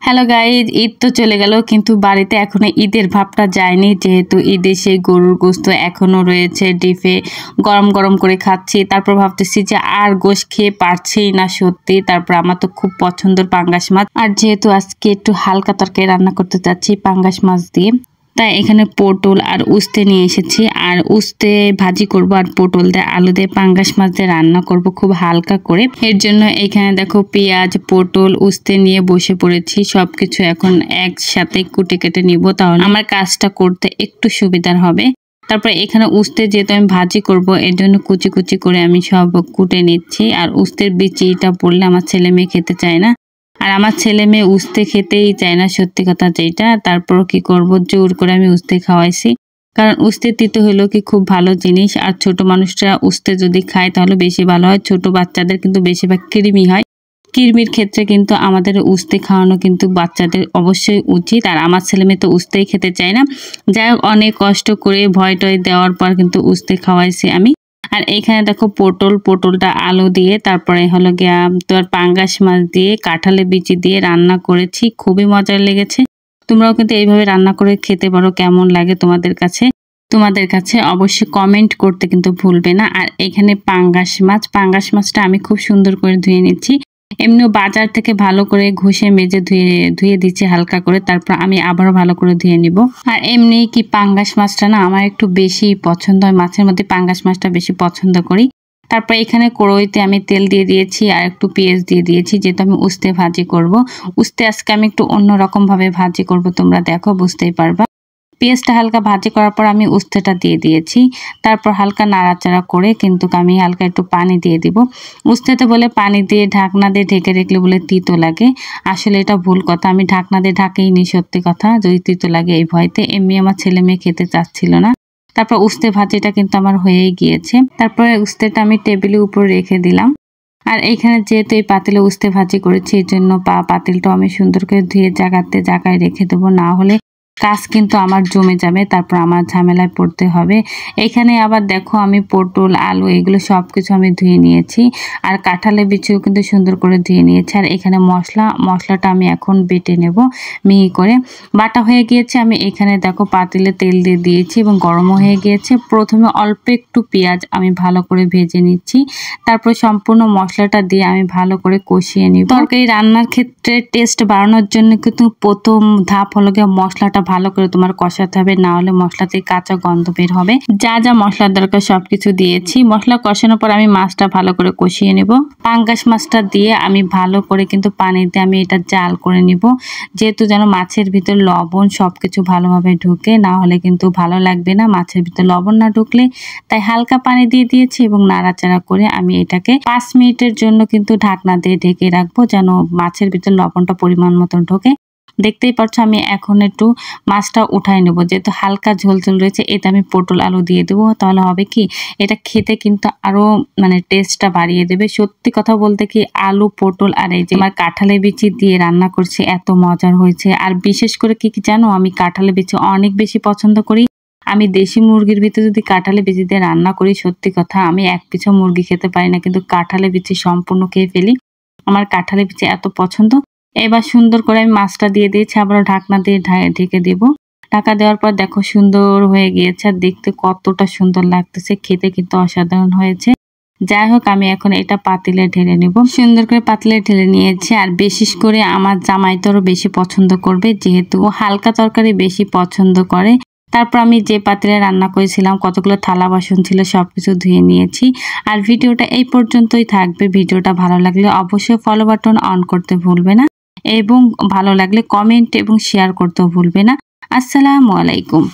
Hello guys, Eid তো চলে গেল কিন্তু বাড়িতে এখনো ঈদের ভাবটা যায়নি, যেহেতু ঈদে সেই গরুর গোস্ত এখনো রয়েছে ডিপে, গরম গরম করে খাচ্ছি। তারপর ভাবতেছি যে আর গোস্ত খেয়ে পারছি না সত্যি। তারপর আমার তো খুব পছন্দের পাঙ্গাস মাছ, আর যেহেতু আজকে একটু হালকা তরকারি রান্না করতে চাচ্ছি পাঙ্গাস মাছ দিয়ে, তাই এখানে পটল আর উস্তে নিয়ে এসেছি। আর উস্তে ভাজি করব আর পটল দিয়ে আলু দিয়ে পাঙ্গাস মাছ দিয়ে রান্না করব খুব হালকা করে। এর জন্য এখানে দেখো পেঁয়াজ, পটল, উস্তে নিয়ে বসে পড়েছি। সবকিছু এখন একসাথে কুটে কেটে নিব, তাহলে আমার কাজটা করতে একটু সুবিধার হবে। তারপর এখানে উস্তে যেহেতু আমি ভাজি করব, এর জন্য কুচি কুচি করে আমি সব কুটে নিচ্ছি। আর উস্তের বিচিটা পড়লে আমার ছেলে মেয়ে খেতে চায় না, আর আমার ছেলে মেয়ে উস্তে খেতেই চায় না, সত্যি কথা যেটা। তারপর কি করব, জোর করে আমি উস্তে খাওয়াইছি, কারণ উস্তে তিতে হলো কি খুব ভালো জিনিস। আর ছোট মানুষরা উস্তে যদি খায় তাহলে বেশি ভালো হয়। ছোট বাচ্চাদের কিন্তু বেশিরভাগ কৃমি হয়, কৃমির ক্ষেত্রে কিন্তু আমাদের উস্তে খাওয়ানো কিন্তু বাচ্চাদের অবশ্যই উচিত। আর আমার ছেলে মেয়ে তো উস্তেই খেতে চায় না। যাই হোক, অনেক কষ্ট করে ভয় টয় দেওয়ার পর কিন্তু উস্তে খাওয়াইছি আমি। আর এখানে দেখো পটলটা আলু দিয়ে, তারপরে হলো গিয়া তোমার পাঙ্গাস মাছ দিয়ে কাঁঠালের বিচি দিয়ে রান্না করেছি, খুবই মজার লেগেছে। তোমরাও কিন্তু এইভাবে রান্না করে খেতে পারো, কেমন লাগে তোমাদের কাছে অবশ্যই কমেন্ট করতে কিন্তু ভুলবে না। আর এখানে পাঙ্গাস মাছটা আমি খুব সুন্দর করে ধুয়ে নিচ্ছি। এমনিও বাজার থেকে ভালো করে ঘষে মেজে ধুয়ে দিচ্ছি হালকা করে, তারপর আমি আবারও ভালো করে ধুয়ে নিব। আর এমনি কি পাঙ্গাস মাছটা না আমার একটু বেশি পছন্দ হয়, মাছের মধ্যে পাঙ্গাস মাছটা বেশি পছন্দ করি। তারপর এখানে কড়াইতে আমি তেল দিয়ে দিয়েছি আর একটু পেঁয়াজ দিয়ে দিয়েছি, যেহেতু আমি উস্তে ভাজি করব। উস্তে আজকে আমি একটু অন্যরকম ভাবে ভাজি করব, তোমরা দেখো বুঝতেই পারবা। পেঁয়াজটা হালকা ভাজি করার পর আমি উস্তেটা দিয়ে দিয়েছি। তারপর হালকা নাড়াচাড়া করে কিন্তু আমি হালকা একটু পানি দিয়ে দিব। উস্তেতে বলে পানি দিয়ে ঢাকনা দিয়ে ঢেকে রাখলে বলে তিতো লাগে, আসলে এটা ভুল কথা। আমি ঢাকনা দিয়ে ঢাকেইনি, সত্যি কথা, যদি তিতো লাগে এই ভয়তে। এমনি আমার ছেলে মেয়ে খেতে চাচ্ছিল না। তারপর উস্তে ভাজিটা কিন্তু আমার হয়েই গিয়েছে। তারপরে উস্তেটা আমি টেবিলের উপর রেখে দিলাম। আর এইখানে যেহেতু এই পাতিলে উস্তে ভাজি করেছি, এর জন্য পাতিলটাও আমি সুন্দর করে ধুয়ে জায়গায় রেখে দেবো, না হলে কাজ কিন্তু আমার জমে যাবে, তারপর আমার ঝামেলায় পড়তে হবে। এখানে আবার দেখো আমি পটল, আলু এগুলো সবকিছু আমি ধুয়ে নিয়েছি, আর কাঁঠালের বিচিও কিন্তু সুন্দর করে ধুয়ে নিয়েছি। আর এখানে মশলাটা আমি এখন বেটে নেব মিহি করে। বাটা হয়ে গিয়েছে। আমি এখানে দেখো পাতিলে তেল দিয়ে দিয়েছি এবং গরমও হয়ে গিয়েছে। প্রথমে অল্প একটু পেঁয়াজ আমি ভালো করে ভেজে নিচ্ছি, তারপর সম্পূর্ণ মশলাটা দিয়ে আমি ভালো করে কষিয়ে নিব। তরকারি রান্নার ক্ষেত্রে টেস্ট বাড়ানোর জন্য কিন্তু প্রথম ধাপ হলো গিয়ে মশলাটা ভালো করে তোমার কষাতে হবে, না হলে মশলা থেকে কাঁচা গন্ধ বের হবে। যা যা মশলার দরকার সবকিছু দিয়েছি। মশলা কষানোর পর আমি মাছটা ভালো করে কষিয়ে নেব। পাঙ্গাস মাছটা দিয়ে আমি ভালো করে কিন্তু পানি দিয়ে আমি এটা জাল করে নিব, যেহেতু যেন মাছের ভিতর লবণ সবকিছু ভালোভাবে ঢুকে, না হলে কিন্তু ভালো লাগবে না মাছের ভিতর লবণ না ঢুকলে। তাই হালকা পানি দিয়ে দিয়েছি এবং নাড়াচাড়া করে আমি এটাকে 5 মিনিটের জন্য কিন্তু ঢাকনা দিয়ে ঢেকে রাখবো, যেন মাছের ভিতর লবণটা পরিমাণ মতন ঢোকে। দেখতেই পাচ্ছ আমি এখন একটু মাছটা উঠাই নেব, যেহেতু হালকা ঝোল রয়েছে। এটা আমি পটল আলু দিয়ে দেবো, তাহলে হবে কি এটা খেতে কিন্তু আরো টেস্টটা বাড়িয়ে দেবে। সত্যি কথা বলতে কি আলু, পটল আর এই যে আমার কাঁঠালের বিচি দিয়ে রান্না করছি, এত মজার হয়েছে। আর বিশেষ করে কি জানো, আমি কাঁঠালের বিচি অনেক বেশি পছন্দ করি। আমি দেশি মুরগির ভিতরে যদি কাঁঠালের বিচি দিয়ে রান্না করি, সত্যি কথা আমি এক পিছু মুরগি খেতে পারি না, কিন্তু কাঁঠালের বিচি সম্পূর্ণ খেয়ে ফেলি। আমার কাঁঠালের বিচি এত পছন্দ। এবার সুন্দর করে আমি মাছটা দিয়ে দিয়েছি, আবারও ঢাকনা দিয়ে ঢেকে দেব। ঢাকা দেওয়ার পর দেখো সুন্দর হয়ে গিয়েছে, আর দেখতে কতটা সুন্দর লাগতেছে, খেতে কিন্তু অসাধারণ হয়েছে। যাই হোক, আমি এখন এটা পাতিলে ঢেলে নেব। সুন্দর করে পাতিলে ঢেলে নিয়েছি। আর বিশেষ করে আমার জামাই তো আরো বেশি পছন্দ করবে, যেহেতু ও হালকা তরকারি বেশি পছন্দ করে। তারপর আমি যে পাতিলে রান্না করেছিলাম, কতগুলো থালা বাসন ছিল সবকিছু ধুয়ে নিয়েছি। আর ভিডিওটা এই পর্যন্তই থাকবে। ভিডিওটা ভালো লাগলে অবশ্যই ফলো বাটন অন করতে ভুলবে না, এবং ভালো লাগলে কমেন্ট এবং শেয়ার করতেও ভুলবে না। আসসালামু আলাইকুম।